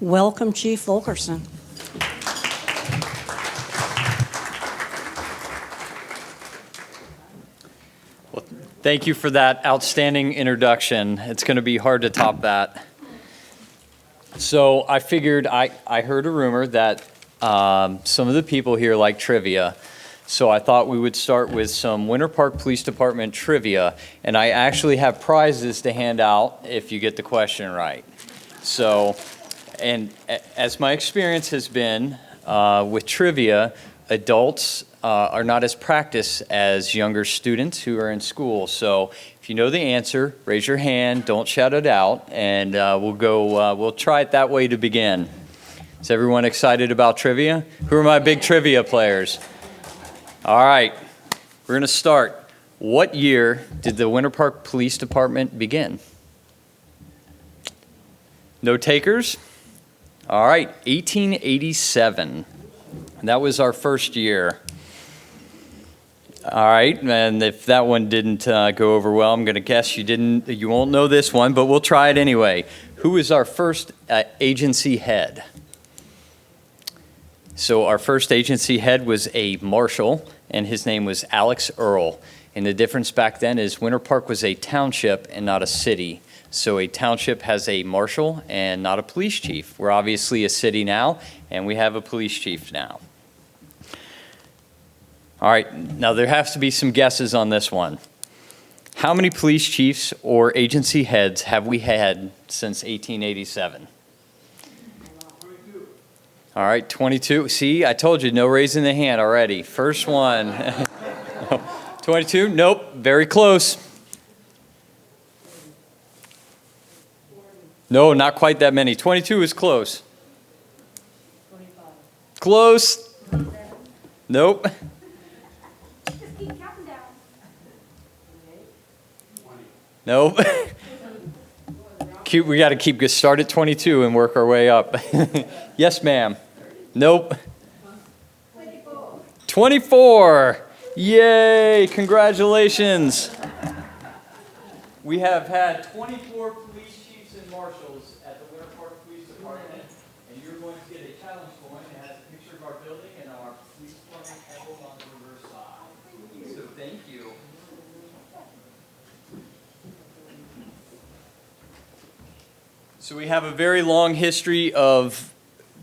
Welcome, Chief Volkerson. Well, thank you for that outstanding introduction. It's going to be hard to top that. So I figured I heard a rumor that some of the people here like trivia. So I thought we would start with some Winter Park Police Department trivia. And I actually have prizes to hand out if you get the question right. So, and as my experience has been with trivia, adults are not as practiced as younger students who are in school. So if you know the answer, raise your hand, don't shout it out, and we'll try it that way to begin. Is everyone excited about trivia? Who are my big trivia players? All right, we're gonna start. What year did the Winter Park Police Department begin? No takers? All right, 1887. That was our first year. All right, and if that one didn't go over well, I'm going to guess you won't know this one, but we'll try it anyway. Who was our first agency head? So our first agency head was a marshal, and his name was Alex Earl. And the difference back then is Winter Park was a township and not a city. So a township has a marshal and not a police chief. We're obviously a city now, and we have a police chief now. All right, now there has to be some guesses on this one. How many police chiefs or agency heads have we had since 1887? 22. All right, 22. See, I told you, no raising the hand already. First one. 22? Nope, very close. No, not quite that many. 22 is close. 25. Close. Nope. Nope. We got to start at 22 and work our way up. Yes, ma'am. Nope. 24. Yay, congratulations. We have had 24 police chiefs and marshals at the Winter Park Police Department, and you're going to get a challenge coin that has a picture of our building and our police department emblem on the reverse side. So thank you. So we have a very long history of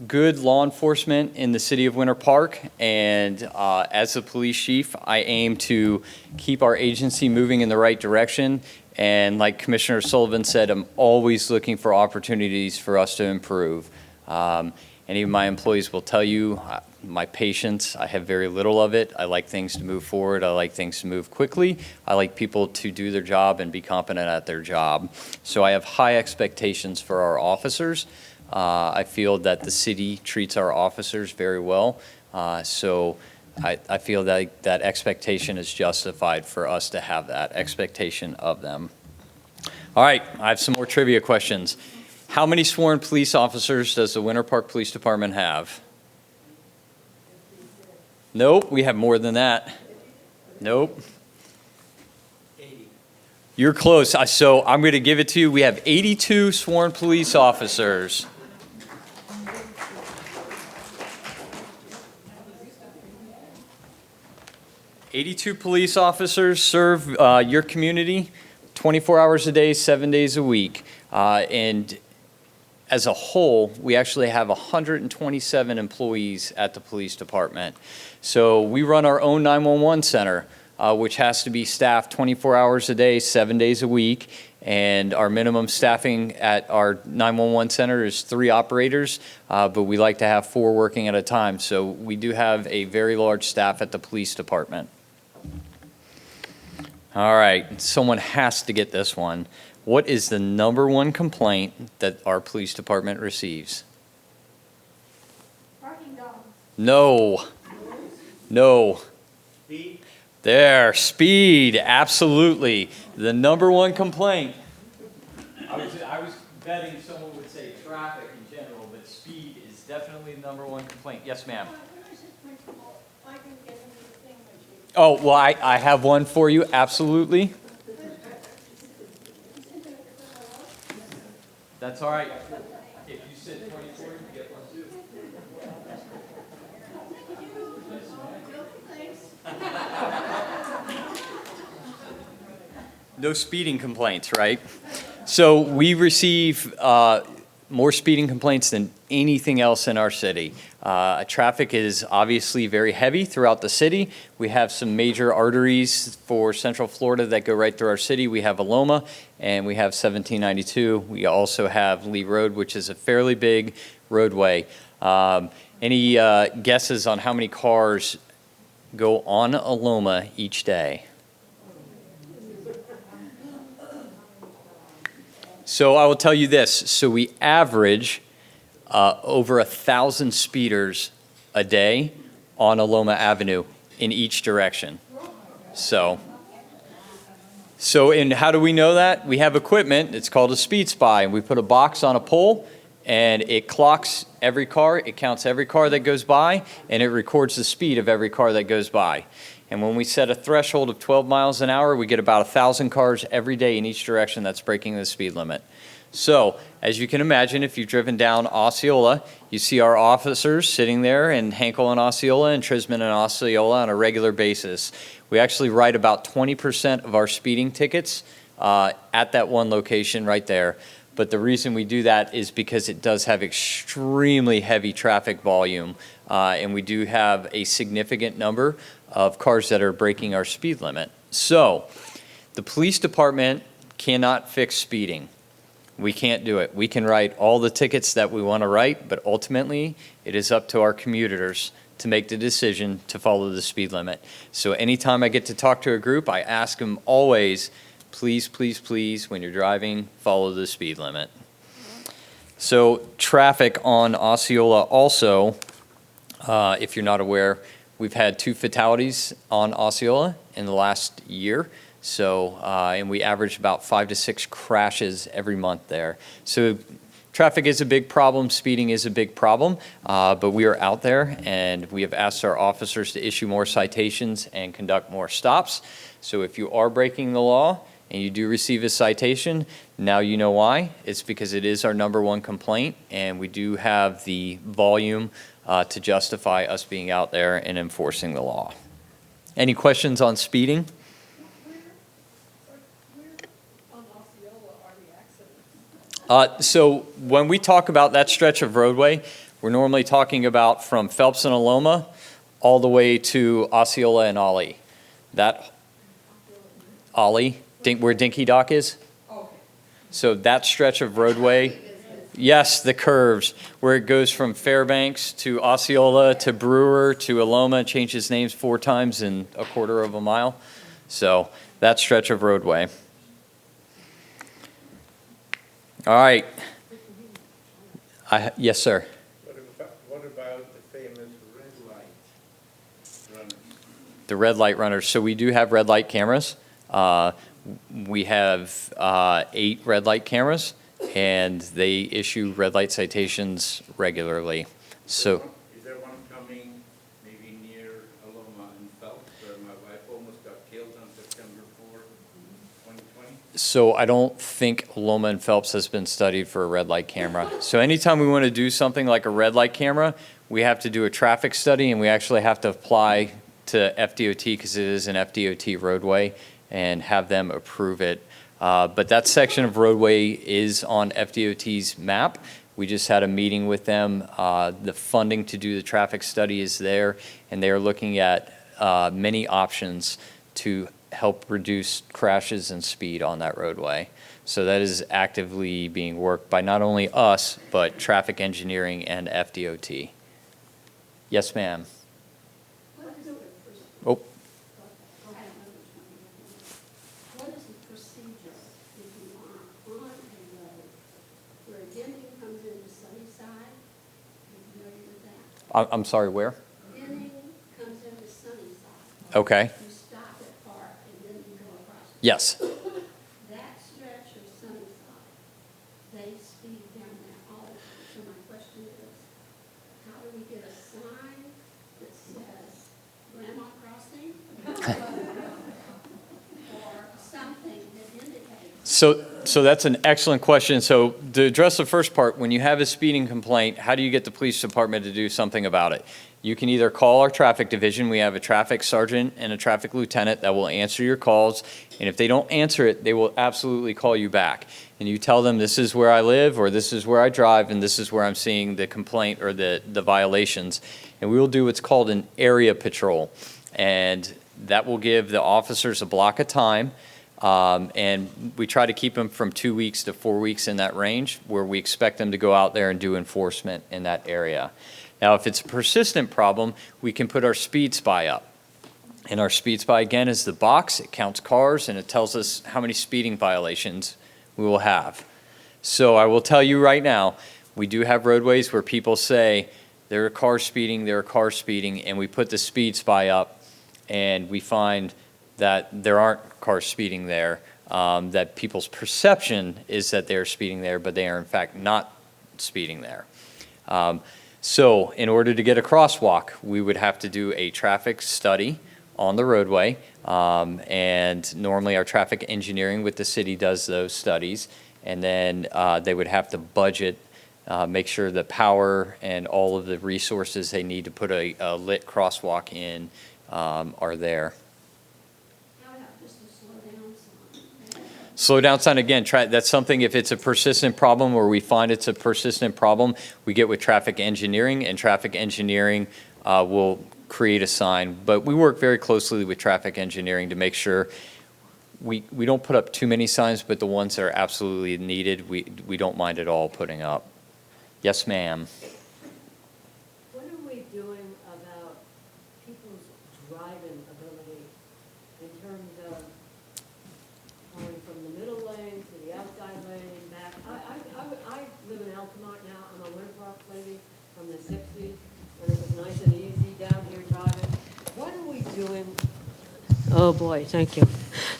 good law enforcement in the city of Winter Park, and as a police chief, I aim to keep our agency moving in the right direction. And like Commissioner Sullivan said, I'm always looking for opportunities for us to improve. Any of my employees will tell you my patience, I have very little of it. I like things to move forward. I like things to move quickly. I like people to do their job and be competent at their job. So I have high expectations for our officers. I feel that the city treats our officers very well. So I feel that that expectation is justified for us to have that expectation of them. All right, I have some more trivia questions. How many sworn police officers does the Winter Park Police Department have? Nope, we have more than that. Nope. 80. You're close, so I'm going to give it to you. We have 82 sworn police officers. "82 police officers serve your community 24 hours a day, 7 days a week. And as a whole, we actually have 127 employees at the police department. So we run our own 911 center, which has to be staffed 24 hours a day, 7 days a week. And our minimum staffing at our 911 center is 3 operators, but we like to have 4 working at a time. So we do have a very large staff at the police department. All right, someone has to get this one. What is the #1 complaint that our police department receives? Parking dogs. No. No. Speed. There, speed, absolutely. The #1 complaint. I was betting someone would say traffic in general, but speed is definitely the #1 complaint. Yes, ma'am. Oh, well, I have one for you, absolutely. That's all right. If you said 24, you get one too. No speeding complaints, right? So we receive more speeding complaints than anything else in our city. Traffic is obviously very heavy throughout the city. We have some major arteries for Central Florida that go right through our city. We have Aloma and we have 1792. We also have Lee Road, which is a fairly big roadway. Any guesses on how many cars go on Aloma each day? So I will tell you this. So we average over 1,000 speeders a day on Aloma Avenue in each direction. So and how do we know that? We have equipment. It's called a speed spy. And we put a box on a pole, and it clocks every car. It counts every car that goes by, and it records the speed of every car that goes by. And when we set a threshold of 12 miles an hour, we get about 1,000 cars every day in each direction that's breaking the speed limit. So, as you can imagine, if you've driven down Osceola, you see our officers sitting there in Hankel and Osceola and Trisman and Osceola on a regular basis. We actually write about 20% of our speeding tickets at that one location right there. But the reason we do that is because it does have extremely heavy traffic volume, and we do have a significant number of cars that are breaking our speed limit. So, the police department cannot fix speeding. We can't do it. We can write all the tickets that we want to write, but ultimately, it is up to our commuters to make the decision to follow the speed limit. So anytime I get to talk to a group, I ask them always, please, please, please, when you're driving, follow the speed limit. So traffic on Osceola also, if you're not aware, we've had 2 fatalities on Osceola in the last year. So, and we average about 5 to 6 crashes every month there. So traffic is a big problem, speeding is a big problem, but we are out there and we have asked our officers to issue more citations and conduct more stops. So if you are breaking the law and you do receive a citation, now you know why. It's because it is our #1 complaint, and we do have the volume to justify us being out there and enforcing the law. Any questions on speeding? So when we talk about that stretch of roadway, we're normally talking about from Phelps and Aloma all the way to Osceola and Ollie. That Ollie, where Dinky Dock is? So that stretch of roadway, yes, the curves, where it goes from Fairbanks to Osceola to Brewer to Aloma, changes names 4 times in a quarter of a mile. So that stretch of roadway. All right. Yes, sir. What about the famous red light runners? The red light runners. So we do have red light cameras. We have 8 red light cameras, and they issue red light citations regularly. So. Is there one coming maybe near Aloma and Phelps, where my wife almost got killed on September 4, 2020? So I don't think Aloma and Phelps has been studied for a red light camera. So anytime we want to do something like a red light camera, we have to do a traffic study, and we actually have to apply to FDOT because it is an FDOT roadway and have them approve it. But that section of roadway is on FDOT's map. We just had a meeting with them. The funding to do the traffic study is there, and they are looking at many options to help reduce crashes and speed on that roadway. So that is actively being worked by not only us, but traffic engineering and FDOT. Yes, ma'am. Oh. What is the procedure if you are on a road where Denning comes into Sunnyside? Are you familiar with that? I'm sorry, where? Denning comes into Sunnyside. Okay. You stop at Park and then you go across. Yes. That stretch of Sunnyside, they speed down there all the time. So my question is, how do we get a sign that says Grandma Crossing? Or something that indicates. So that's an excellent question. So to address the first part, when you have a speeding complaint, how do you get the police department to do something about it? You can either call our traffic division. We have a traffic sergeant and a traffic lieutenant that will answer your calls. And if they don't answer it, they will absolutely call you back. And you tell them, this is where I live, or this is where I drive, and this is where I'm seeing the complaint or the violations. And we will do what's called an area patrol. And that will give the officers a block of time. And we try to keep them from 2 weeks to 4 weeks in that range, where we expect them to go out there and do enforcement in that area. Now, if it's a persistent problem, we can put our speed spy up. And our speed spy, again, is the box. It counts cars, and it tells us how many speeding violations we will have. So I will tell you right now, we do have roadways where people say, there are cars speeding, and we put the speed spy up, and we find that there aren't cars speeding there, that people's perception is that they're speeding there, but they are in fact not speeding there. So in order to get a crosswalk, we would have to do a traffic study on the roadway, and normally our traffic engineering with the city does those studies, and then they would have to budget, make sure the power and all of the resources they need to put a lit crosswalk in are there. How about just a slow down sign? Slow down sign, again, that's something, if it's a persistent problem or we find it's a persistent problem, we get with traffic engineering, and traffic engineering will create a sign. But we work very closely with traffic engineering to make sure we don't put up too many signs, but the ones that are absolutely needed, we don't mind at all putting up. Yes, ma'am. What are we doing about people's driving ability in terms of going from the middle lane to the outside lane and back? I live in Altamont now. I'm a Winter Park lady from the 60s, when it was nice and easy down here driving. What are we doing? Oh, boy, thank you.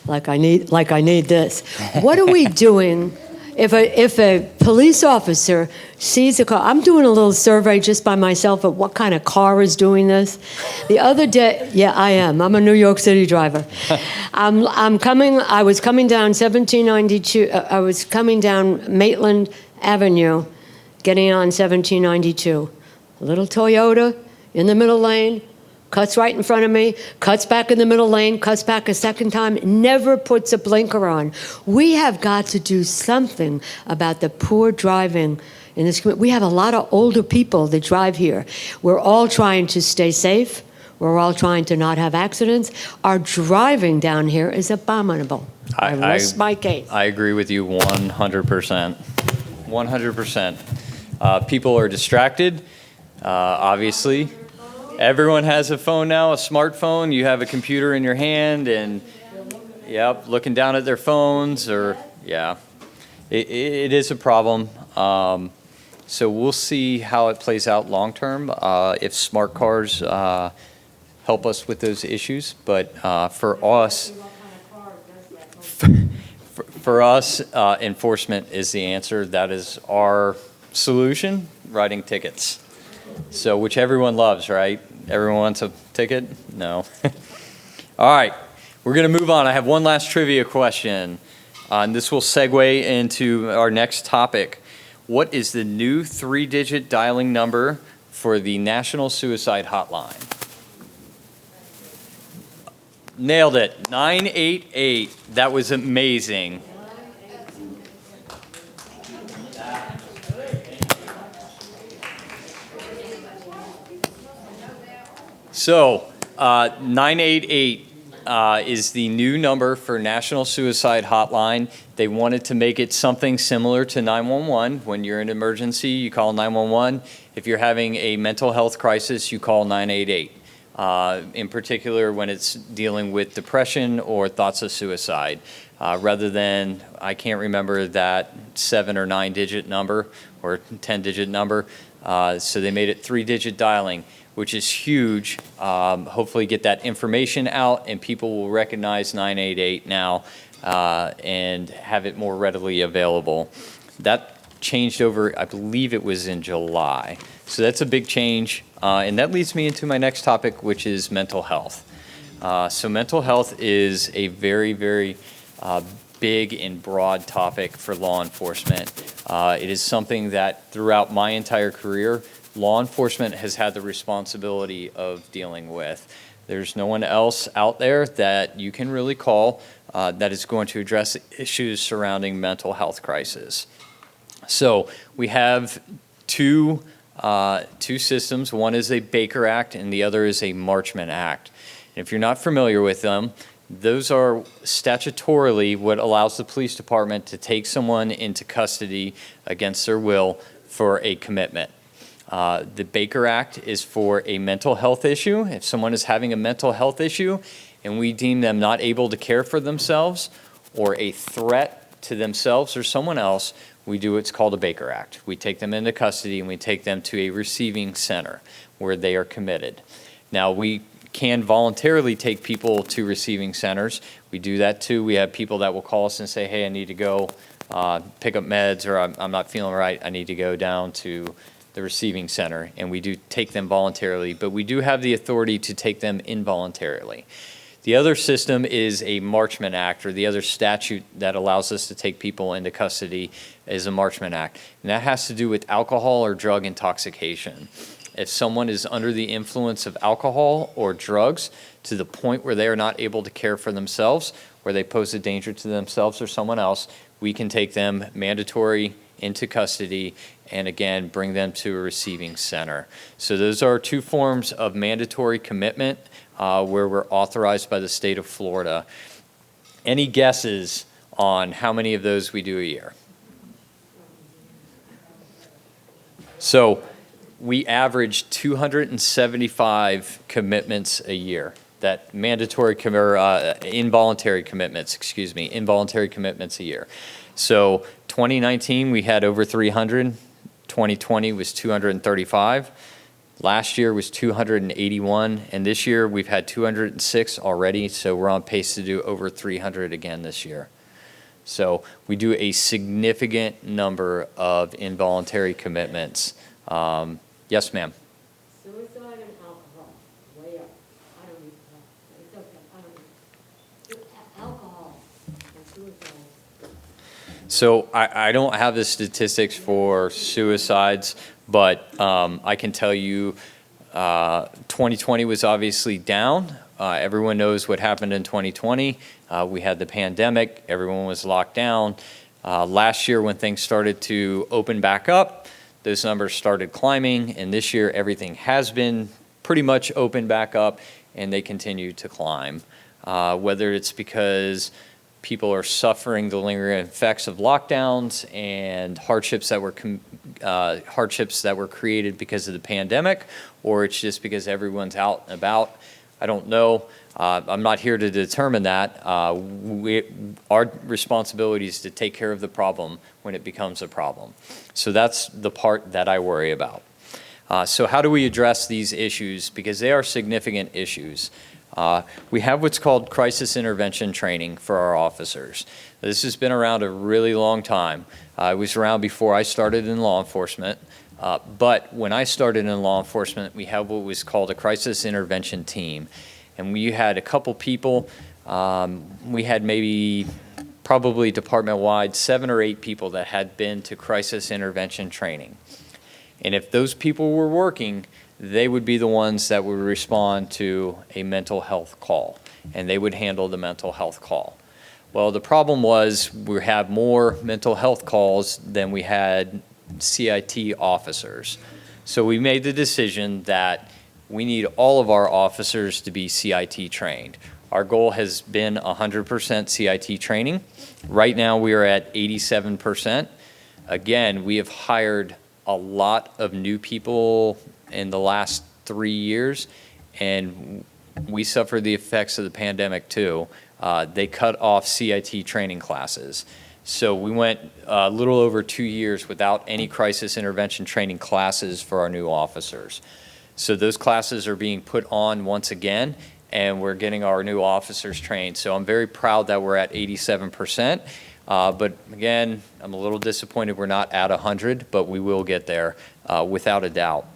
Like I need this. What are we doing if a police officer sees a car? I'm doing a little survey just by myself of what kind of car is doing this. The other day, yeah, I am. I'm a New York City driver. I was coming down 1792. I was coming down Maitland Avenue, getting on 1792. A little Toyota in the middle lane, cuts right in front of me, cuts back in the middle lane, cuts back a second time, never puts a blinker on. We have got to do something about the poor driving in this community. We have a lot of older people that drive here. We're all trying to stay safe. We're all trying to not have accidents. Our driving down here is abominable. I rest my case. I agree with you 100%. 100%. People are distracted, obviously. Everyone has a phone now, a smartphone. You have a computer in your hand and, yep, looking down at their phones or, yeah. It is a problem. So we'll see how it plays out long term, if smart cars help us with those issues. But for us, enforcement is the answer. That is our solution, writing tickets. So, which everyone loves, right? Everyone wants a ticket? No. All right, we're going to move on. I have one last trivia question, and this will segue into our next topic. What is the new 3-digit dialing number for the National Suicide Hotline? Nailed it, 988. That was amazing. So, 988 is the new number for National Suicide Hotline. They wanted to make it something similar to 911. When you're in an emergency, you call 911. If you're having a mental health crisis, you call 988. In particular, when it's dealing with depression or thoughts of suicide, rather than, I can't remember that 7 or 9-digit number or 10-digit number. So they made it 3-digit dialing, which is huge. Hopefully get that information out and people will recognize 988 now and have it more readily available. That changed over, I believe it was in July. So that's a big change. And that leads me into my next topic, which is mental health. So mental health is a very, very big and broad topic for law enforcement. It is something that throughout my entire career, law enforcement has had the responsibility of dealing with. There's no one else out there that you can really call that is going to address issues surrounding mental health crisis. So we have two systems. One is a Baker Act and the other is a Marchman Act. And if you're not familiar with them, those are statutorily what allows the police department to take someone into custody against their will for a commitment. The Baker Act is for a mental health issue. If someone is having a mental health issue and we deem them not able to care for themselves or a threat to themselves or someone else, we do what's called a Baker Act. We take them into custody and we take them to a receiving center where they are committed. Now, we can voluntarily take people to receiving centers. We do that too. We have people that will call us and say, hey, I need to go pick up meds, or I'm not feeling right. I need to go down to the receiving center, and we do take them voluntarily, but we do have the authority to take them involuntarily. The other system is a Marchman Act, or the other statute that allows us to take people into custody is a Marchman Act, and that has to do with alcohol or drug intoxication. If someone is under the influence of alcohol or drugs to the point where they are not able to care for themselves, where they pose a danger to themselves or someone else, we can take them mandatory into custody and again bring them to a receiving center. So those are two forms of mandatory commitment where we're authorized by the state of Florida. Any guesses on how many of those we do a year? So we average 275 commitments a year. That mandatory involuntary commitments a year. So 2019 we had over 300. 2020 was 235. Last year was 281, and this year we've had 206 already. So we're on pace to do over 300 again this year. So we do a significant number of involuntary commitments. Yes, ma'am. Suicide and alcohol, way up. I don't need to talk. It's okay, I don't need. Alcohol and suicide. So I don't have the statistics for suicides, but I can tell you 2020 was obviously down. Everyone knows what happened in 2020. We had the pandemic. Everyone was locked down. Last year when things started to open back up, those numbers started climbing, and this year everything has been pretty much open back up, and they continue to climb. Whether it's because people are suffering the lingering effects of lockdowns and hardships that were created because of the pandemic, or it's just because everyone's out and about, I don't know. I'm not here to determine that. Our responsibility is to take care of the problem when it becomes a problem. So that's the part that I worry about. So how do we address these issues? Because they are significant issues. We have what's called crisis intervention training for our officers. This has been around a really long time. It was around before I started in law enforcement. But when I started in law enforcement, we had what was called a crisis intervention team. And we had a couple people, we had probably department-wide 7 or 8 people that had been to crisis intervention training. And if those people were working, they would be the ones that would respond to a mental health call, and they would handle the mental health call. Well, the problem was we had more mental health calls than we had CIT officers. So we made the decision that we need all of our officers to be CIT trained. Our goal has been 100% CIT training. Right now we are at 87%. Again, we have hired a lot of new people in the last 3 years, and we suffered the effects of the pandemic too. They cut off CIT training classes. So we went a little over 2 years without any crisis intervention training classes for our new officers. So those classes are being put on once again, and we're getting our new officers trained. So I'm very proud that we're at 87%. But again, I'm a little disappointed we're not at 100, but we will get there without a doubt.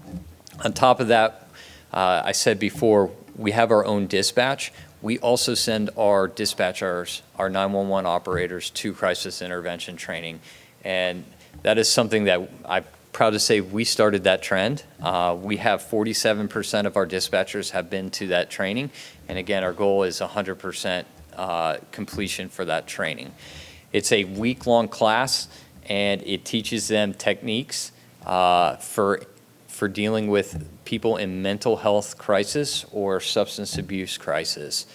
On top of that, I said before, we have our own dispatch. we also send our dispatchers, our 911 operators to crisis intervention training. And that is something that I'm proud to say we started that trend. We have 47% of our dispatchers have been to that training. And again, our goal is 100% completion for that training. It's a week-long class, and it teaches them techniques for dealing with people in mental health crisis or substance abuse crisis.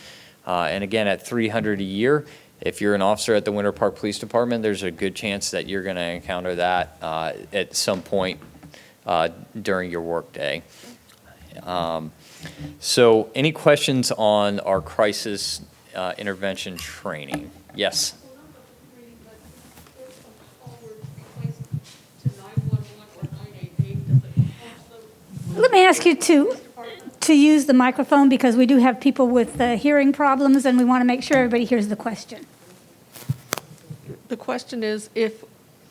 And again, at $300 a year, if you're an officer at the Winter Park Police Department, there's a good chance that you're going to encounter that at some point during your workday. So any questions on our crisis intervention training? Yes? Let me ask you to use the microphone because we do have people with hearing problems and we want to make sure everybody hears the question. The question is, if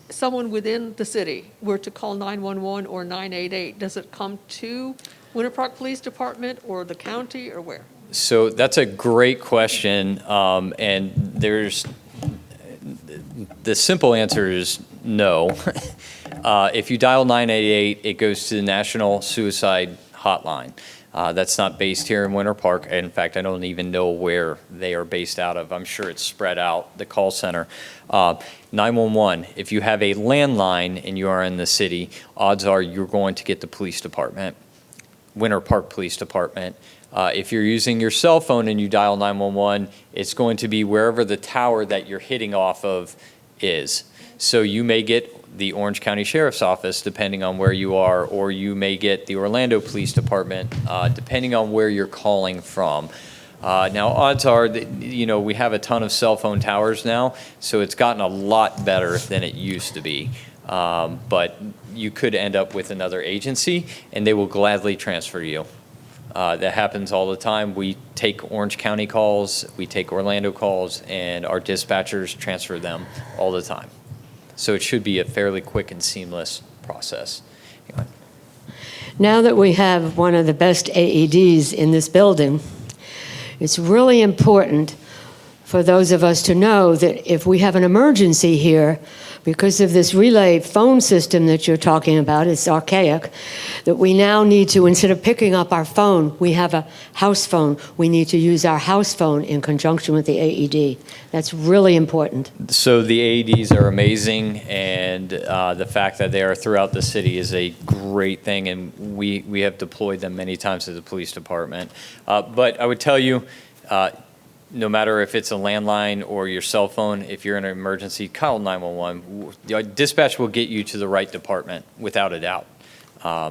someone within the city were to call 911 or 988, does it come to Winter Park Police Department or the county or where? So that's a great question, and there's the simple answer is no. If you dial 988, it goes to the National Suicide Hotline. That's not based here in Winter Park. In fact, I don't even know where they are based out of. I'm sure it's spread out, the call center. 911, if you have a landline and you are in the city, odds are you're going to get the police department, Winter Park Police Department. If you're using your cell phone and you dial 911, it's going to be wherever the tower that you're hitting off of is. So you may get the Orange County Sheriff's Office, depending on where you are, or you may get the Orlando Police Department, depending on where you're calling from. Now, odds are that, we have a ton of cell phone towers now, so it's gotten a lot better than it used to be. But you could end up with another agency, and they will gladly transfer you. That happens all the time. We take Orange County calls, we take Orlando calls, and our dispatchers transfer them all the time. So it should be a fairly quick and seamless process. Now that we have one of the best AEDs in this building, it's really important for those of us to know that if we have an emergency here, because of this relay phone system that you're talking about, it's archaic, that we now need to, instead of picking up our phone, we have a house phone. We need to use our house phone in conjunction with the AED. That's really important. So the AEDs are amazing, and the fact that they are throughout the city is a great thing, and we have deployed them many times at the police department. But I would tell you, no matter if it's a landline or your cell phone, if you're in an emergency, call 911. Dispatch will get you to the right department without a doubt.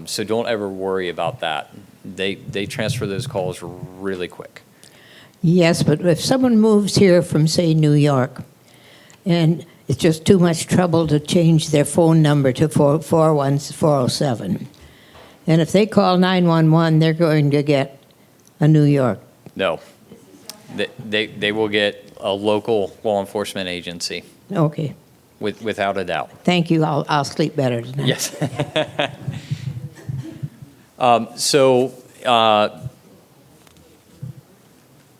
So don't ever worry about that. They transfer those calls really quick. Yes, but if someone moves here from, say, New York, and it's just too much trouble to change their phone number to 407, and if they call 911, they're going to get a New York. No. They will get a local law enforcement agency. Okay. Without a doubt. Thank you. I'll sleep better tonight. Yes.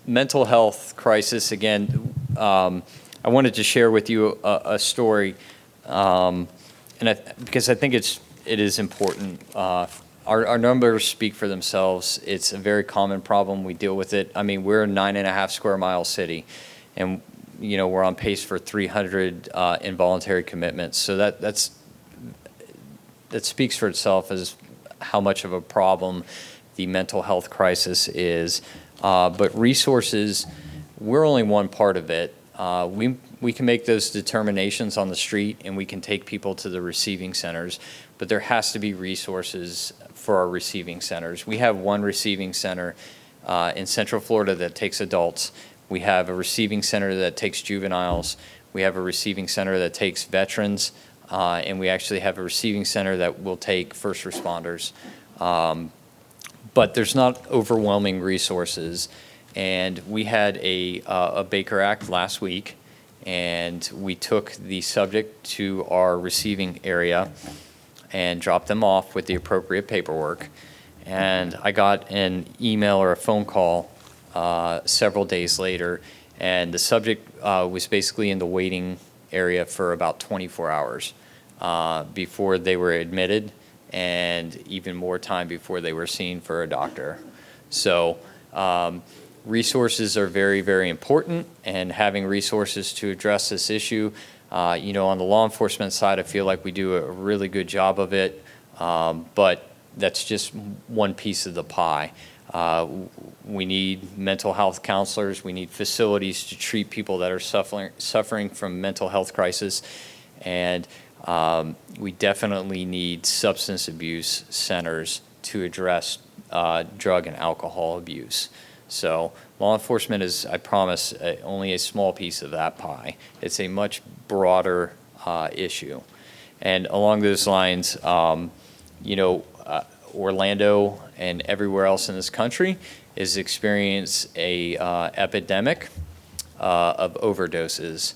Mental health crisis, again, I wanted to share with you a story, because I think it is important. Our numbers speak for themselves. It's a very common problem. We deal with it. I mean, we're a 9.5 square mile city, and we're on pace for 300 involuntary commitments. So that speaks for itself as how much of a problem the mental health crisis is. But resources, we're only one part of it. We can make those determinations on the street, and we can take people to the receiving centers, but there has to be resources for our receiving centers. We have one receiving center in Central Florida that takes adults. We have a receiving center that takes juveniles. We have a receiving center that takes veterans, and we actually have a receiving center that will take first responders. But there's not overwhelming resources. And we had a Baker Act last week, and we took the subject to our receiving area and dropped them off with the appropriate paperwork. And I got an email or a phone call several days later, and the subject was basically in the waiting area for about 24 hours before they were admitted, and even more time before they were seen for a doctor. So resources are very, very important, and having resources to address this issue, on the law enforcement side, I feel like we do a really good job of it, but that's just one piece of the pie. We need mental health counselors. We need facilities to treat people that are suffering from mental health crisis. And we definitely need substance abuse centers to address drug and alcohol abuse. So law enforcement is, I promise, only a small piece of that pie. It's a much broader issue. And along those lines, Orlando and everywhere else in this country is experiencing a epidemic of overdoses.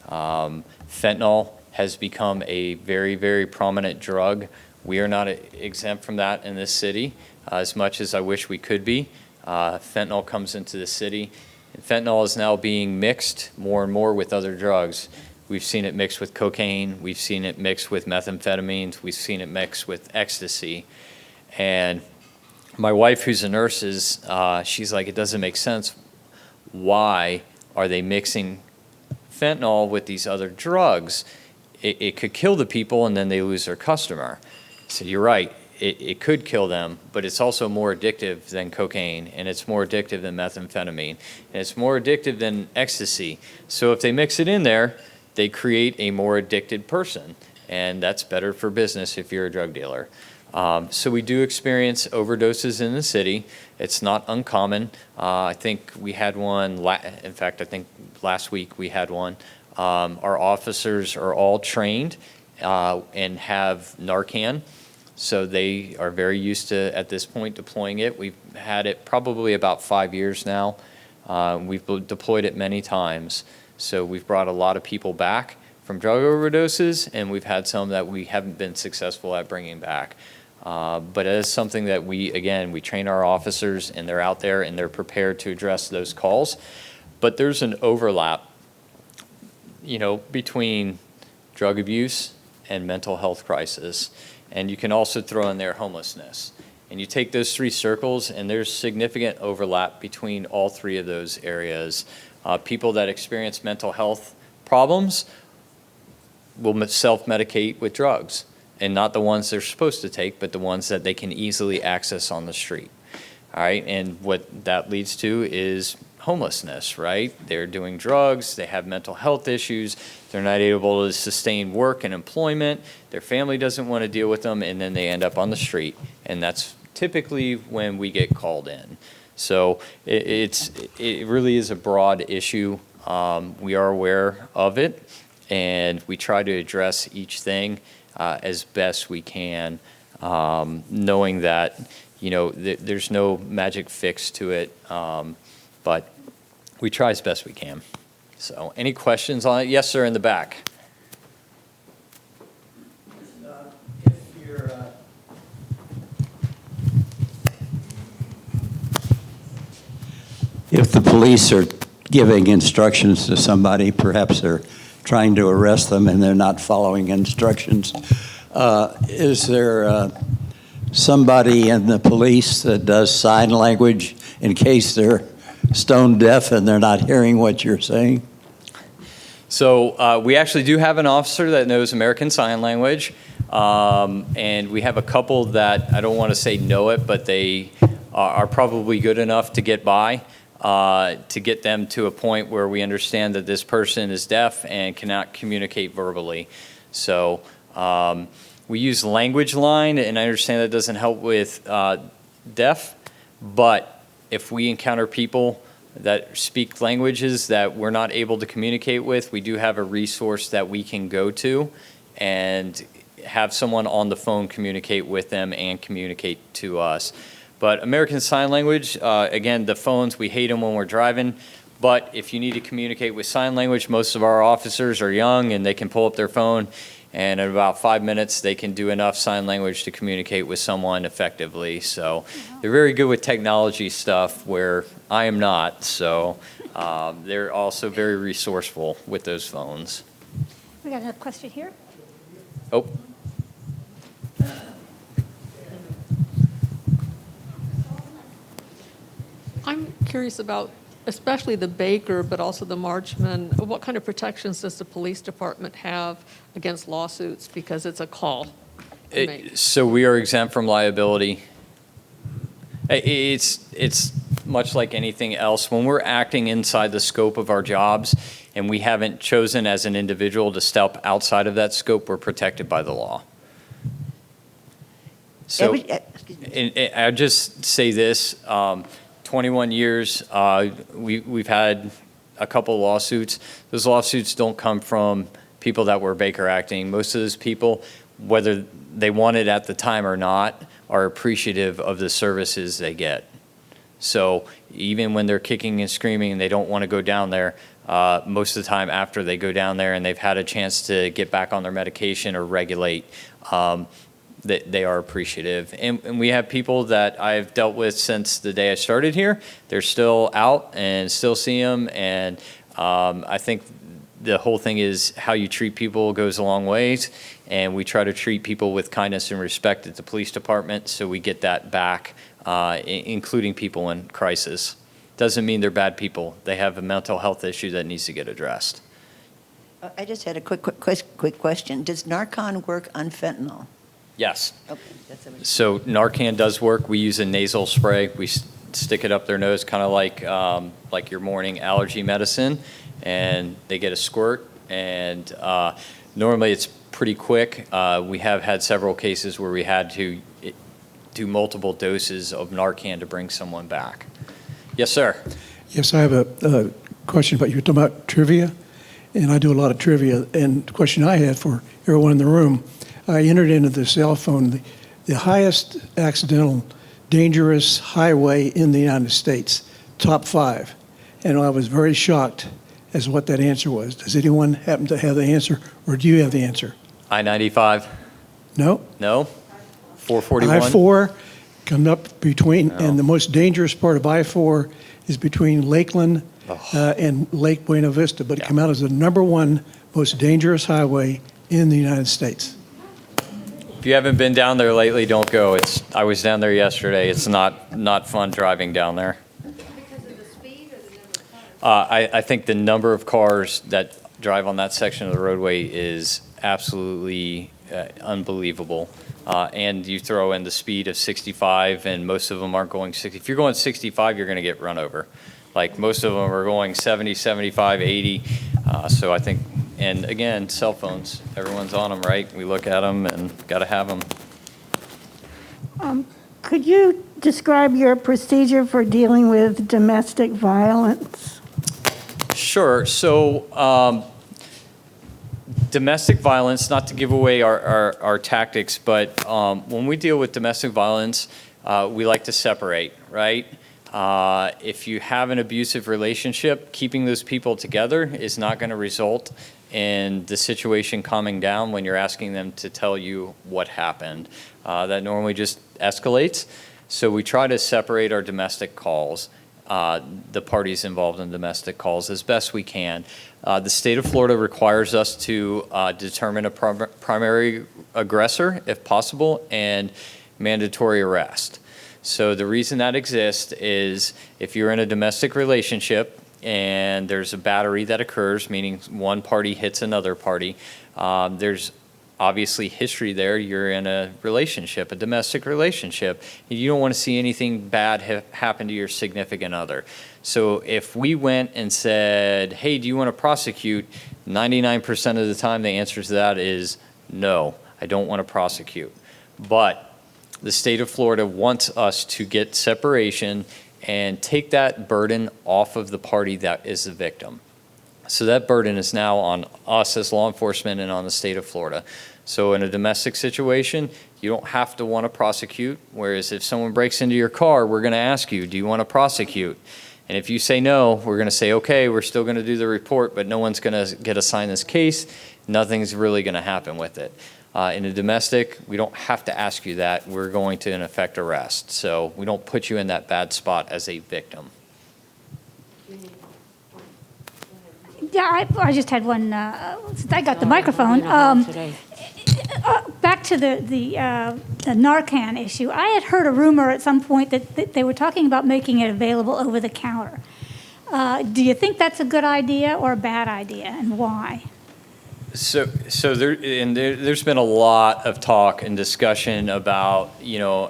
Fentanyl has become a very, very prominent drug. We are not exempt from that in this city, as much as I wish we could be. Fentanyl comes into the city, and fentanyl is now being mixed more and more with other drugs. We've seen it mixed with cocaine. We've seen it mixed with methamphetamines. We've seen it mixed with ecstasy. And my wife, who's a nurse, she's like, it doesn't make sense. Why are they mixing fentanyl with these other drugs? It could kill the people, and then they lose their customer. I said, you're right. It could kill them, but it's also more addictive than cocaine, and it's more addictive than methamphetamine, and it's more addictive than ecstasy. So if they mix it in there, they create a more addicted person, and that's better for business if you're a drug dealer. So we do experience overdoses in the city. It's not uncommon. I think we had one, in fact, I think last week we had one. Our officers are all trained and have Narcan. So they are very used to, at this point, deploying it. We've had it probably about 5 years now. We've deployed it many times. So we've brought a lot of people back from drug overdoses, and we've had some that we haven't been successful at bringing back. But it is something that we train our officers, and they're out there and they're prepared to address those calls. But there's an overlap, between drug abuse and mental health crisis. And you can also throw in there homelessness. And you take those three circles, and there's significant overlap between all three of those areas. People that experience mental health problems will self-medicate with drugs, and not the ones they're supposed to take, but the ones that they can easily access on the street. All right, and what that leads to is homelessness, right? They're doing drugs, they have mental health issues, they're not able to sustain work and employment, their family doesn't want to deal with them, and then they end up on the street. And that's typically when we get called in. So it really is a broad issue. We are aware of it, and we try to address each thing as best we can, knowing that there's no magic fix to it, but we try as best we can. So any questions on it? Yes, sir, in the back. If the police are giving instructions to somebody, perhaps they're trying to arrest them and they're not following instructions, is there somebody in the police that does sign language in case they're stone deaf and they're not hearing what you're saying? So we actually do have an officer that knows American Sign Language, and we have a couple that I don't want to say know it, but they are probably good enough to get by, to get them to a point where we understand that this person is deaf and cannot communicate verbally. So we use language line, and I understand that doesn't help with deaf, but if we encounter people that speak languages that we're not able to communicate with, we do have a resource that we can go to and have someone on the phone communicate with them and communicate to us. But American Sign Language, again, the phones, we hate them when we're driving, but if you need to communicate with sign language, most of our officers are young and they can pull up their phone and in about 5 minutes, they can do enough sign language to communicate with someone effectively. So they're very good with technology stuff where I am not, so they're also very resourceful with those phones. We got another question here. Oh. I'm curious about, especially the baker, but also the marchman, what kind of protections does the police department have against lawsuits because it's a call to make? So we are exempt from liability. It's much like anything else. When we're acting inside the scope of our jobs and we haven't chosen as an individual to step outside of that scope, we're protected by the law. So I'll just say this, 21 years, we've had a couple lawsuits. Those lawsuits don't come from people that were Baker acting. Most of those people, whether they want it at the time or not, are appreciative of the services they get. So even when they're kicking and screaming and they don't want to go down there, most of the time after they go down there and they've had a chance to get back on their medication or regulate, they are appreciative. And we have people that I've dealt with since the day I started here. They're still out and still see them. And I think the whole thing is how you treat people goes a long ways. And we try to treat people with kindness and respect at the police department, so we get that back, including people in crisis. Doesn't mean they're bad people. They have a mental health issue that needs to get addressed. I just had a quick question. Does Narcan work on fentanyl? Yes. Okay, that's what I was- So Narcan does work. We use a nasal spray. We stick it up their nose, kind of like your morning allergy medicine, and they get a squirt. And normally it's pretty quick. We have had several cases where we had to do multiple doses of Narcan to bring someone back. Yes, sir. Yes, I have a question about, you were talking about trivia, and I do a lot of trivia, and the question I had for everyone in the room, I entered into the cell phone the highest accidental dangerous highway in the United States, top 5, and I was very shocked as what that answer was. Does anyone happen to have the answer, or do you have the answer? I-95? No? No? 441? I-4 come up between, and the most dangerous part of I-4 is between Lakeland and Lake Buena Vista, but it came out as the #1 most dangerous highway in the United States. If you haven't been down there lately, don't go. I was down there yesterday. It's not fun driving down there. Because of the speed or the number of cars? I think the number of cars that drive on that section of the roadway is absolutely unbelievable. And you throw in the speed of 65, and most of them aren't going 60. If you're going 65, you're going to get run over. Like most of them are going 70, 75, 80. So I think, and again, cell phones, everyone's on them, right? We look at them and got to have them. Could you describe your procedure for dealing with domestic violence? Sure. So domestic violence, not to give away our tactics, but when we deal with domestic violence, we like to separate, right? If you have an abusive relationship, keeping those people together is not going to result in the situation calming down when you're asking them to tell you what happened. That normally just escalates. So we try to separate our domestic calls, the parties involved in domestic calls, as best we can. The state of Florida requires us to determine a primary aggressor, if possible, and mandatory arrest. So the reason that exists is if you're in a domestic relationship and there's a battery that occurs, meaning one party hits another party, there's obviously history there. You're in a relationship, a domestic relationship. You don't want to see anything bad happen to your significant other. So if we went and said, hey, do you want to prosecute? 99% of the time the answer to that is no, I don't want to prosecute. But the state of Florida wants us to get separation and take that burden off of the party that is the victim. So that burden is now on us as law enforcement and on the state of Florida. So in a domestic situation, you don't have to want to prosecute, whereas if someone breaks into your car, we're going to ask you, do you want to prosecute? And if you say no, we're going to say, okay, we're still going to do the report, but no one's going to get assigned this case. Nothing's really going to happen with it. In a domestic, we don't have to ask you that. We're going to, in effect, arrest. So we don't put you in that bad spot as a victim. Yeah, I just had one, since I got the microphone. Back to the Narcan issue. I had heard a rumor at some point that they were talking about making it available over the counter. Do you think that's a good idea or a bad idea, and why? There's been a lot of talk and discussion about,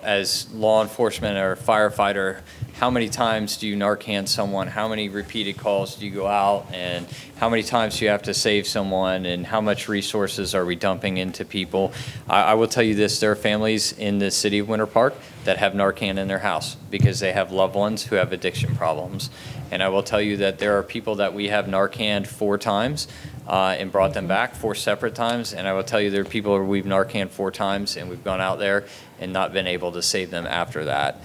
as law enforcement or firefighter, how many times do you Narcan someone? How many repeated calls do you go out? And how many times do you have to save someone? And how much resources are we dumping into people? I will tell you this, there are families in the city of Winter Park that have Narcan in their house because they have loved ones who have addiction problems. And I will tell you that there are people that we have Narcaned 4 times and brought them back 4 separate times. And I will tell you there are people who we've Narcaned 4 times and we've gone out there and not been able to save them after that.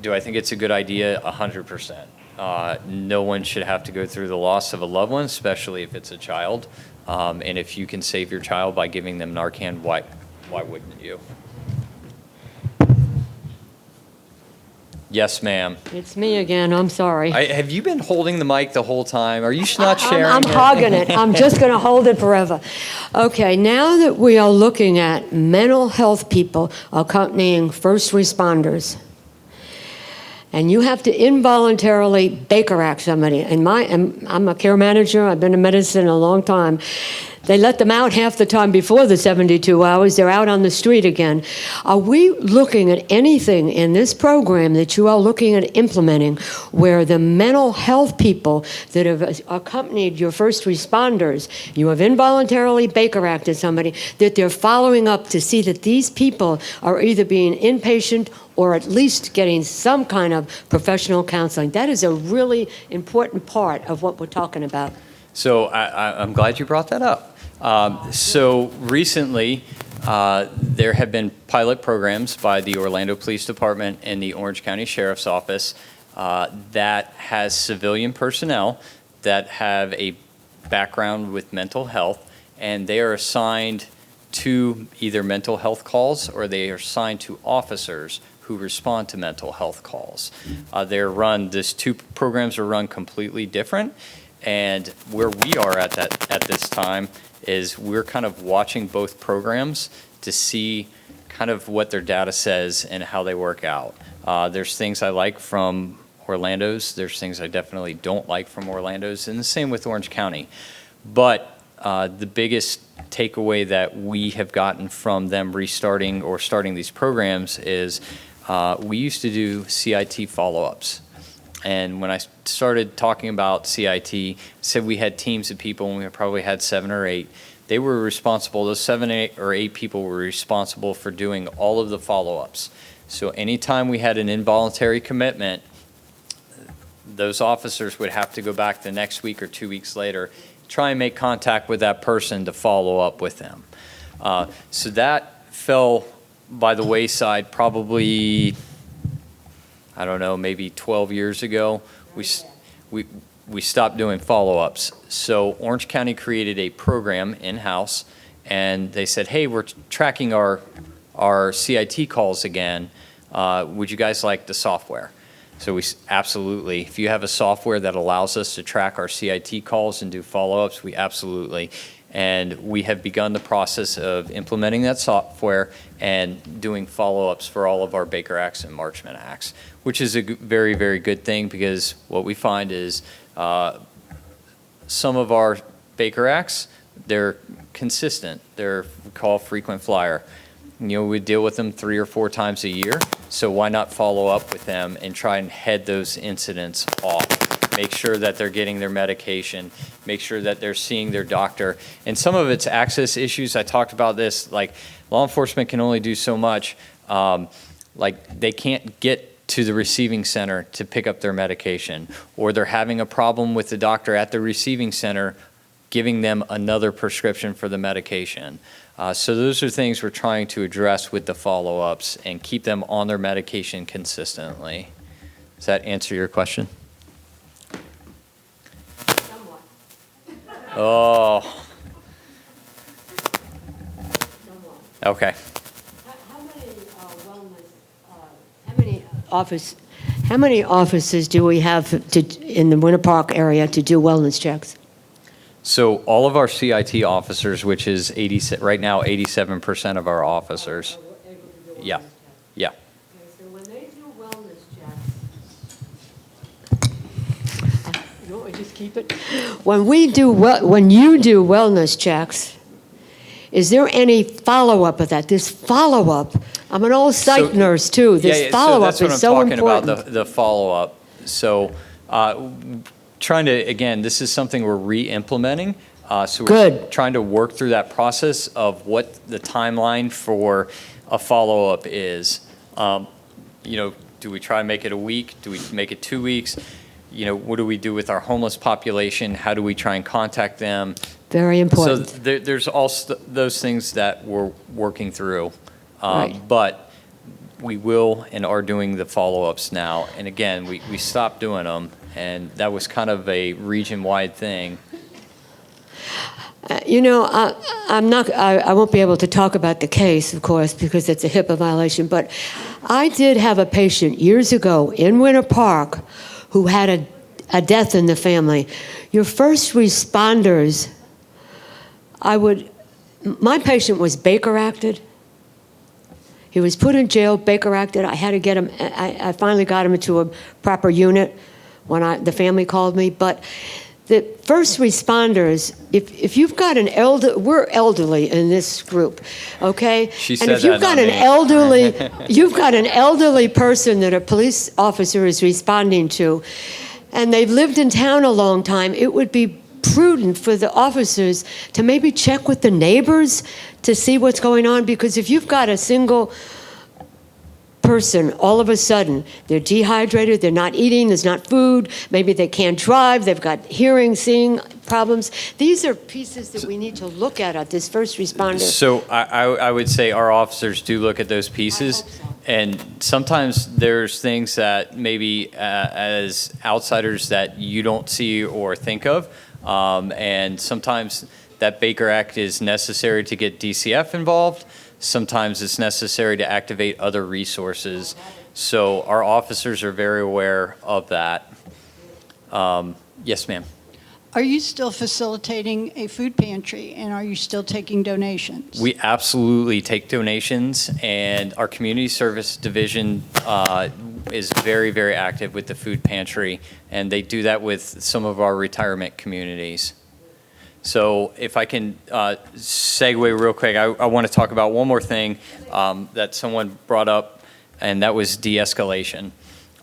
Do I think it's a good idea? 100%. No one should have to go through the loss of a loved one, especially if it's a child. And if you can save your child by giving them Narcan, why wouldn't you? Yes, ma'am. It's me again, I'm sorry. Have you been holding the mic the whole time? Are you not sharing I'm hogging it. I'm just going to hold it forever. Okay, now that we are looking at mental health people accompanying first responders, and you have to involuntarily Baker Act somebody. And I'm a care manager. I've been in medicine a long time. They let them out half the time before the 72 hours. They're out on the street again. Are we looking at anything in this program that you are looking at implementing where the mental health people that have accompanied your first responders, you have involuntarily Baker Acted somebody, that they're following up to see that these people are either being inpatient or at least getting some kind of professional counseling? That is a really important part of what we're talking about. So I'm glad you brought that up. So recently, there have been pilot programs by the Orlando Police Department and the Orange County Sheriff's Office that has civilian personnel that have a background with mental health, and they are assigned to either mental health calls or they are assigned to officers who respond to mental health calls. These 2 programs are run completely different. And where we are at this time is we're kind of watching both programs to see kind of what their data says and how they work out. There's things I like from Orlando's. There's things I definitely don't like from Orlando's, and the same with Orange County. But the biggest takeaway that we have gotten from them restarting or starting these programs is we used to do CIT follow-ups. And when I started talking about CIT, said we had teams of people, and we probably had 7 or 8. They were responsible, those 7 or 8 people were responsible for doing all of the follow-ups. So anytime we had an involuntary commitment, those officers would have to go back the next week or 2 weeks later, try and make contact with that person to follow up with them. So that fell by the wayside probably, I don't know, maybe 12 years ago. We stopped doing follow-ups. So Orange County created a program in-house, and they said, hey, we're tracking our CIT calls again. Would you guys like the software? So absolutely. If you have a software that allows us to track our CIT calls and do follow-ups, we absolutely. And we have begun the process of implementing that software and doing follow-ups for all of our Baker Acts and Marchman Acts, which is a very, very good thing, because what we find is some of our Baker Acts, they're consistent. They're called frequent flyer. We deal with them 3 or 4 times a year, so why not follow up with them and try and head those incidents off? Make sure that they're getting their medication, make sure that they're seeing their doctor. And some of it's access issues. I talked about this, like law enforcement can only do so much. Like they can't get to the receiving center to pick up their medication, or they're having a problem with the doctor at the receiving center giving them another prescription for the medication. So those are things we're trying to address with the follow-ups and keep them on their medication consistently. Does that answer your question? Somewhat. Oh, Somewhat. okay. How many offices do we have in the Winter Park area to do wellness checks? So all of our CIT officers, which is right now 87% of our officers. Yeah, yeah. Okay, so when they do wellness checks, you want me to just keep it? When you do wellness checks, is there any follow-up of that? This follow-up, I'm an old psych nurse too. This follow-up is so important. So that's what I'm talking about, the follow-up. So trying to, again, this is something we're re-implementing. So we're Good. trying to work through that process of what the timeline for a follow-up is. Do we try and make it a week? Do we make it 2 weeks? What do we do with our homeless population? How do we try and contact them? Very important. So there's also those things that we're working through. Right. But we will and are doing the follow-ups now. And again, we stopped doing them, and that was kind of a region-wide thing. I won't be able to talk about the case, of course, because it's a HIPAA violation, but I did have a patient years ago in Winter Park who had a death in the family. Your first responders, my patient was Baker acted. He was put in jail, Baker acted. I had to get him, I finally got him into a proper unit when the family called me. But the first responders, if you've got we're elderly in this group, okay? She and said if you've that, got you've got an elderly person that a police officer is responding to, and they've lived in town a long time, it would be prudent for the officers to maybe check with the neighbors to see what's going on, because if you've got a single person, all of a sudden, they're dehydrated, they're not eating, there's not food, maybe they can't drive, they've got hearing, seeing problems. These are pieces that we need to look at this first responder. So I would say our officers do look at those pieces. I hope so. And sometimes there's things that maybe as outsiders that you don't see or think of. And sometimes that Baker Act is necessary to get DCF involved. Sometimes it's necessary to activate other resources. So our officers are very aware of that. Yes, ma'am. Are you still facilitating a food pantry, and are you still taking donations? We absolutely take donations, and our community service division is very, very active with the food pantry, and they do that with some of our retirement communities. So if I can segue real quick, I want to talk about one more thing that someone brought up, and that was de-escalation.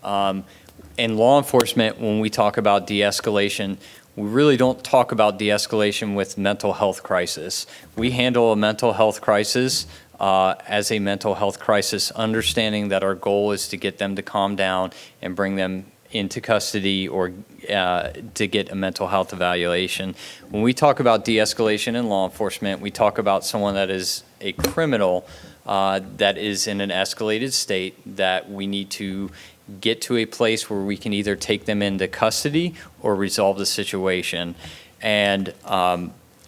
In law enforcement, when we talk about de-escalation, we really don't talk about de-escalation with mental health crisis. We handle a mental health crisis as a mental health crisis, understanding that our goal is to get them to calm down and bring them into custody or to get a mental health evaluation. When we talk about de-escalation in law enforcement, we talk about someone that is a criminal that is in an escalated state that we need to get to a place where we can either take them into custody or resolve the situation. And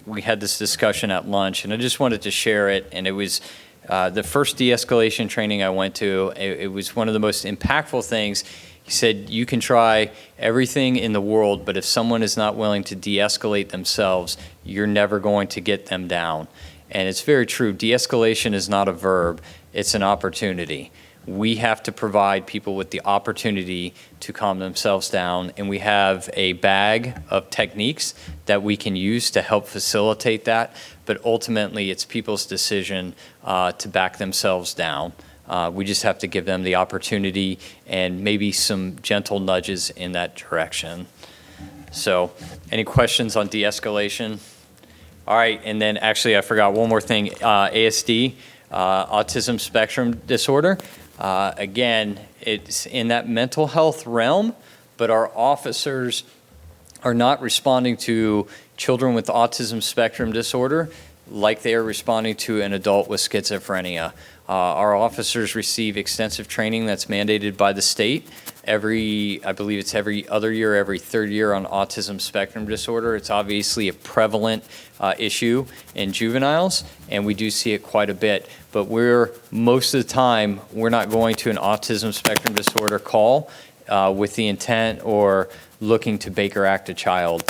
we had this discussion at lunch, and I just wanted to share it. And it was the first de-escalation training I went to. It was one of the most impactful things. He said, you can try everything in the world, but if someone is not willing to de-escalate themselves, you're never going to get them down. And it's very true. De-escalation is not a verb. It's an opportunity. We have to provide people with the opportunity to calm themselves down, and we have a bag of techniques that we can use to help facilitate that, but ultimately it's people's decision to back themselves down. We just have to give them the opportunity and maybe some gentle nudges in that direction. So, any questions on de-escalation? All right, and then actually I forgot one more thing, ASD, autism spectrum disorder. Again, it's in that mental health realm, but our officers are not responding to children with autism spectrum disorder like they are responding to an adult with schizophrenia. Our officers receive extensive training that's mandated by the state I believe it's every other year, every third year on autism spectrum disorder. It's obviously a prevalent issue in juveniles, and we do see it quite a bit. But most of the time, we're not going to an autism spectrum disorder call with the intent or looking to Baker Act a child.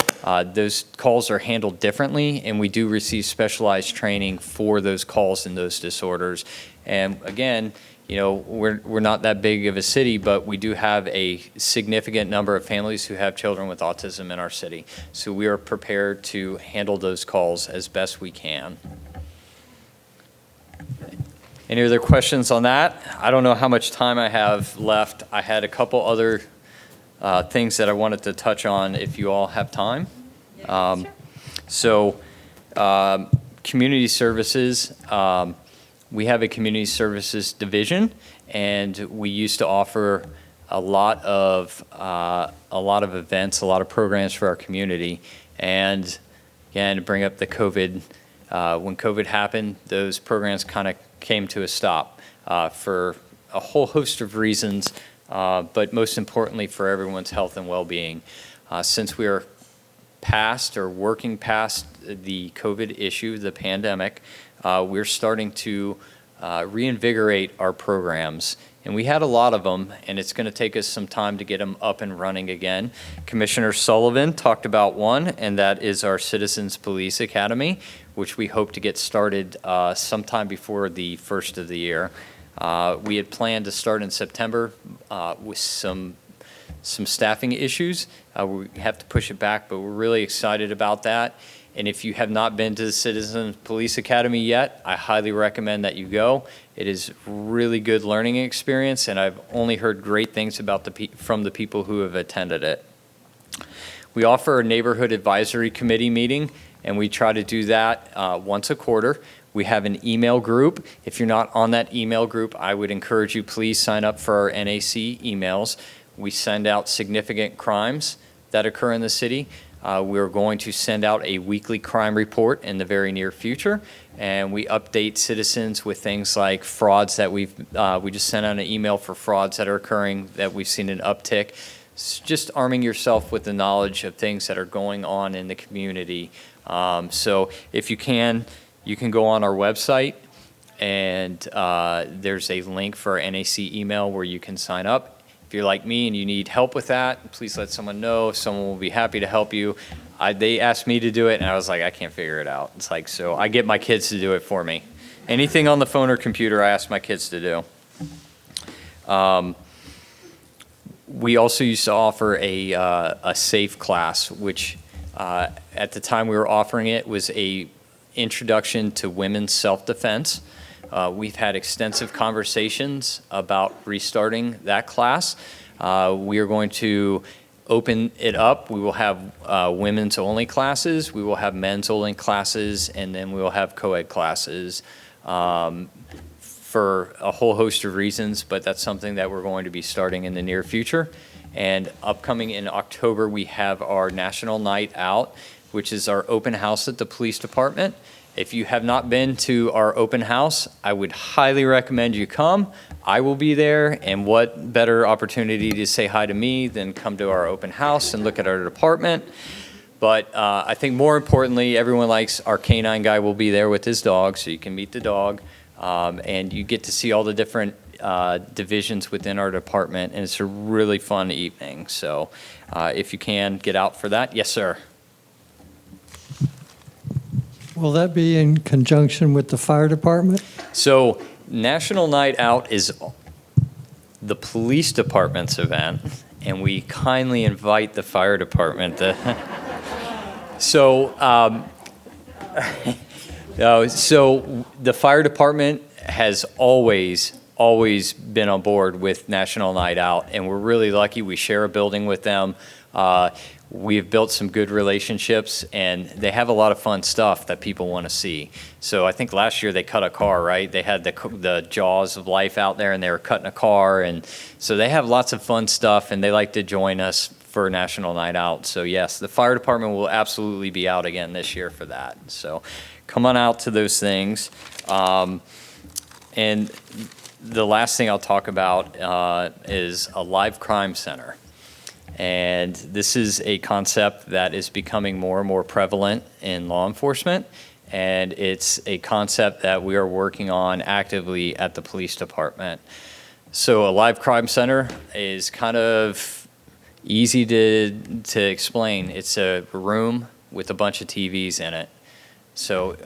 Those calls are handled differently, and we do receive specialized training for those calls and those disorders. And again, you know, we're not that big of a city, but we do have a significant number of families who have children with autism in our city. So we are prepared to handle those calls as best we can. Any other questions on that? I don't know how much time I have left. I had a couple other things that I wanted to touch on if you all have time. Community services. We have a community services division, and we used to offer a lot of events, a lot of programs for our community. And again, to bring up the COVID, when COVID happened, those programs kind of came to a stop for a whole host of reasons, but most importantly for everyone's health and well-being. Since we are past or working past the COVID issue, the pandemic, we're starting to reinvigorate our programs. And we had a lot of them, and it's going to take us some time to get them up and running again. Commissioner Sullivan talked about one, and that is our Citizens Police Academy, which we hope to get started sometime before the first of the year. We had planned to start in September with some staffing issues. We have to push it back, but we're really excited about that. And if you have not been to the Citizens Police Academy yet, I highly recommend that you go. It is really good learning experience, and I've only heard great things about from the people who have attended it. We offer a neighborhood advisory committee meeting, and we try to do that once a quarter. We have an email group. If you're not on that email group, I would encourage you, please sign up for our NAC emails. We send out significant crimes that occur in the city. We're going to send out a weekly crime report in the very near future, and we update citizens with things like frauds that we just sent out an email for frauds that are occurring that we've seen an uptick. It's just arming yourself with the knowledge of things that are going on in the community. So if you can go on our website, and there's a link for our NAC email where you can sign up. If you're like me and you need help with that, please let someone know. Someone will be happy to help you. They asked me to do it, and I was like, I can't figure it out. It's like, so I get my kids to do it for me. Anything on the phone or computer, I ask my kids to do. We also used to offer a SAFE class, which at the time we were offering it was a introduction to women's self-defense. We've had extensive conversations about restarting that class. We are going to open it up. We will have women's only classes, we will have men's only classes, and then we will have co-ed classes for a whole host of reasons, but that's something that we're going to be starting in the near future. And upcoming in October, we have our National Night Out, which is our open house at the police department. If you have not been to our open house, I would highly recommend you come. I will be there, and what better opportunity to say hi to me than come to our open house and look at our department. But I think more importantly, everyone likes our canine guy will be there with his dog, so you can meet the dog, and you get to see all the different divisions within our department, and it's a really fun evening. So if you can, get out for that. Yes, sir. Will that be in conjunction with the fire department? So National Night Out is the police department's event, and we kindly invite the fire department to. So the fire department has always been on board with National Night Out, and we're really lucky. We share a building with them. We've built some good relationships, and they have a lot of fun stuff that people want to see. So I think last year they cut a car, right? They had the jaws of life out there, and they were cutting a car. And so they have lots of fun stuff, and they like to join us for National Night Out. So yes, the fire department will absolutely be out again this year for that. So come on out to those things. And the last thing I'll talk about is a live crime center. And this is a concept that is becoming more and more prevalent in law enforcement. And it's a concept that we are working on actively at the police department. So a live crime center is kind of easy to explain. It's a room with a bunch of TVs in it. So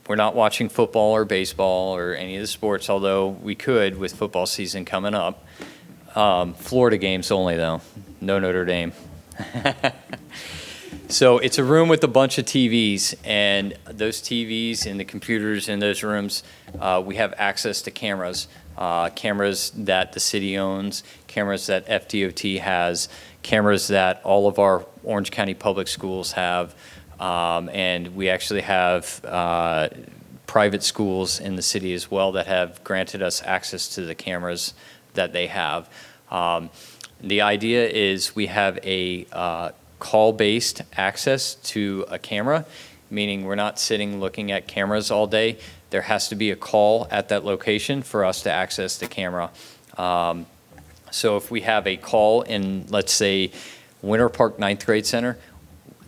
we're not watching football or baseball or any of the sports, although we could with football season coming up. Florida games only, though. No Notre Dame. So it's a room with a bunch of TVs, and those TVs and the computers in those rooms, we have access to cameras. Cameras that the city owns, cameras that FDOT has, cameras that all of our Orange County public schools have, and we actually have private schools in the city as well that have granted us access to the cameras that they have. The idea is we have a call-based access to a camera, meaning we're not sitting looking at cameras all day. There has to be a call at that location for us to access the camera. So if we have a call in, let's say, Winter Park 9th Grade Center,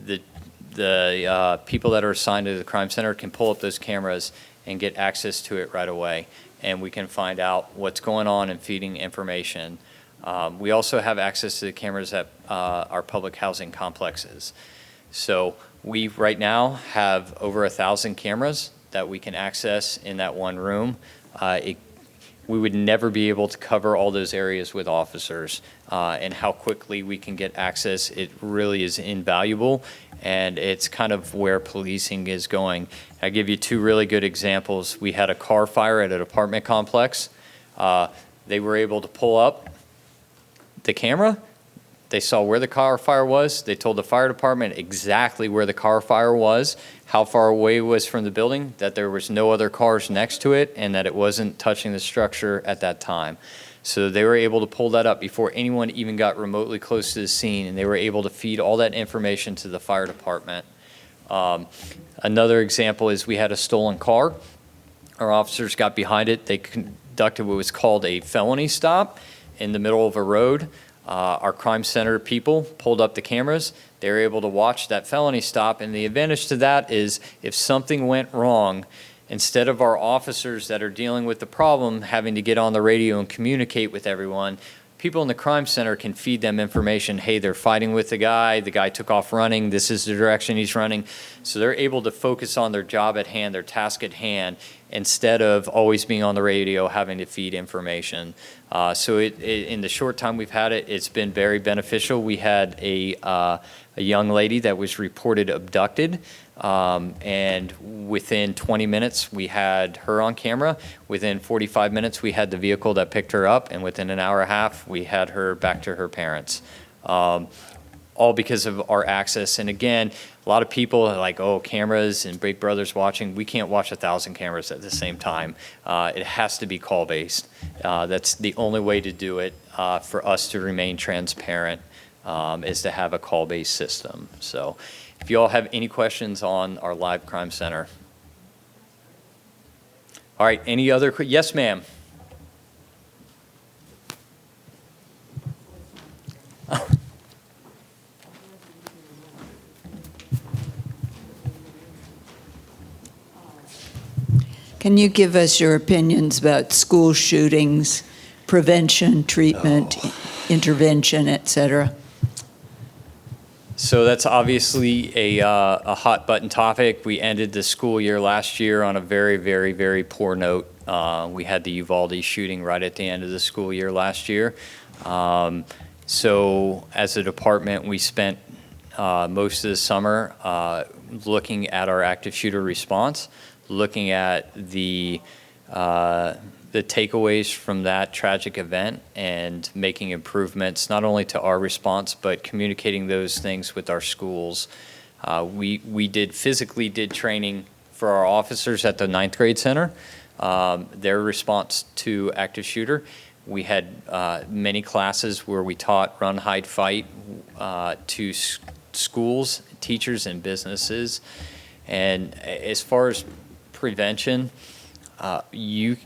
the people that are assigned to the crime center can pull up those cameras and get access to it right away. And we can find out what's going on and feeding information. We also have access to the cameras at our public housing complexes. So we right now have over 1,000 cameras that we can access in that one room. We would never be able to cover all those areas with officers, and how quickly we can get access, it really is invaluable, and it's kind of where policing is going. I'll give you two really good examples. We had a car fire at an apartment complex. They were able to pull up the camera. They saw where the car fire was. They told the fire department exactly where the car fire was, how far away it was from the building, that there was no other cars next to it, and that it wasn't touching the structure at that time. So they were able to pull that up before anyone even got remotely close to the scene, and they were able to feed all that information to the fire department. Another example is we had a stolen car. Our officers got behind it. They conducted what was called a felony stop in the middle of a road. Our crime center people pulled up the cameras. They were able to watch that felony stop, and the advantage to that is if something went wrong, instead of our officers that are dealing with the problem having to get on the radio and communicate with everyone, people in the crime center can feed them information. Hey, they're fighting with the guy took off running, this is the direction he's running. So they're able to focus on their job at hand, their task at hand, instead of always being on the radio having to feed information. So in the short time we've had it, it's been very beneficial. We had a young lady that was reported abducted, and within 20 minutes we had her on camera. Within 45 minutes we had the vehicle that picked her up, and within an hour and a half we had her back to her parents. All because of our access. And again, a lot of people are like, oh, cameras and Big Brother's watching. We can't watch 1,000 cameras at the same time. It has to be call-based. That's the only way to do it for us to remain transparent, is to have a call-based system. So if you all have any questions on our live crime center. All right, any other, yes, ma'am. Can you give us your opinions about school shootings, prevention, treatment, intervention, et cetera? So that's obviously a hot button topic. We ended the school year last year on a very, very, very poor note. We had the Uvalde shooting right at the end of the school year last year. So as a department, we spent most of the summer looking at our active shooter response, looking at the takeaways from that tragic event and making improvements not only to our response but communicating those things with our schools. We physically did training for our officers at the 9th grade center, their response to active shooter. We had many classes where we taught run, hide, fight to schools, teachers, and businesses. And as far as prevention, you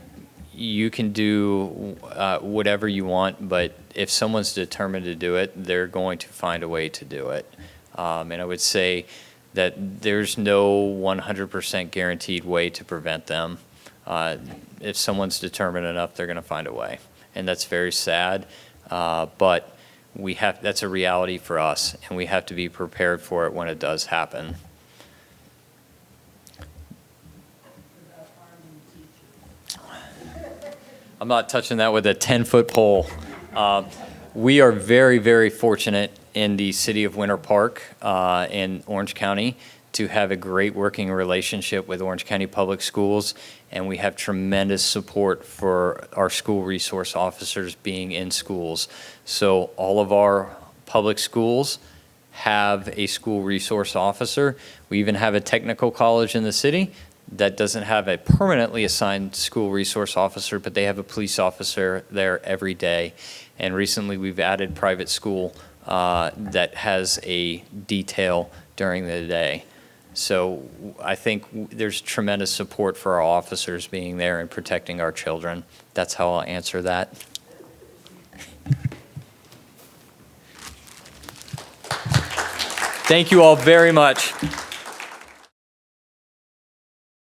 you can do whatever you want, but if someone's determined to do it, they're going to find a way to do it. And I would say that there's no 100% guaranteed way to prevent them. If someone's determined enough, they're going to find a way. And that's very sad, but that's a reality for us, and we have to be prepared for it when it does happen. I'm not touching that with a 10-foot pole. We are very, very fortunate in the city of Winter Park in Orange County to have a great working relationship with Orange County Public Schools, and we have tremendous support for our school resource officers being in schools. So all of our public schools have a school resource officer. We even have a technical college in the city that doesn't have a permanently assigned school resource officer, but they have a police officer there every day. And recently we've added private school that has a detail during the day. So I think there's tremendous support for our officers being there and protecting our children. That's how I'll answer that. Thank you all very much.